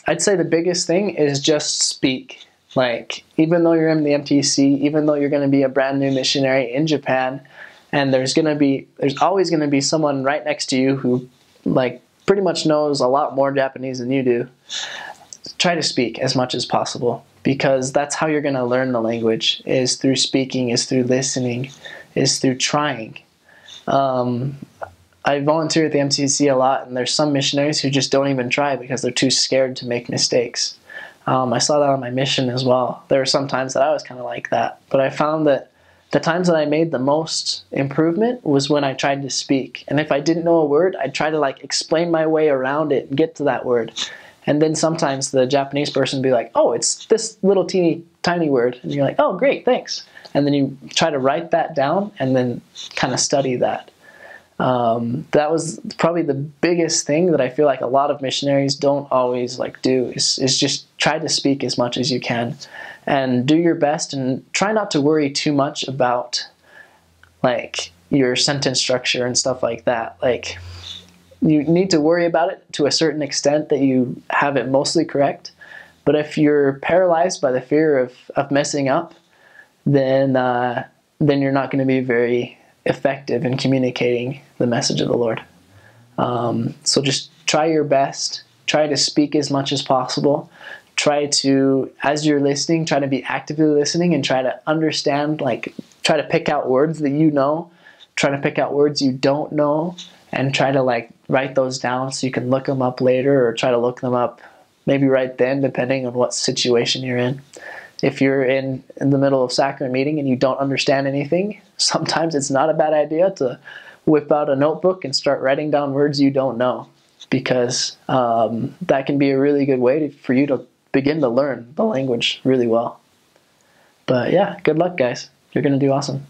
I'd say the biggest thing is just speak. Like, even though you're in the MTC, even though you're going to be a brand new missionary in Japan, and there's always going to be someone right next to you who, like, pretty much knows a lot more Japanese than you do. Try to speak as much as possible, because that's how you're going to learn the language, is through speaking, is through listening, is through trying. I volunteer at the MTC a lot, and there's some missionaries who just don't even try because they're too scared to make mistakes. I saw that on my mission as well. There were some times that I was kind of like that, but I found that the times that I made the most improvement was when I tried to speak. And if I didn't know a word, I'd try to like explain my way around it and get to that word. And then sometimes the Japanese person would be like, oh, it's this little teeny tiny word. And you're like, oh, great, thanks. And then you try to write that down and then kind of study that. That was probably the biggest thing that I feel like a lot of missionaries don't always like do is just try to speak as much as you can and do your best, and try not to worry too much about like your sentence structure and stuff like that. Like, you need to worry about it to a certain extent that you have it mostly correct. But if you're paralyzed by the fear of messing up, then you're not going to be very effective in communicating the message of the Lord. So just try your best. Try to speak as much as possible. Try to, as you're listening, try to be actively listening and try to understand, like, try to pick out words that you know, try to pick out words you don't know, and try to like write those down so you can look them up later, or try to look them up maybe right then, depending on what situation you're in. If you're in the middle of sacrament meeting and you don't understand anything, sometimes it's not a bad idea to whip out a notebook and start writing down words you don't know, because that can be a really good way for you to begin to learn the language really well. But yeah, good luck, guys. You're going to do awesome.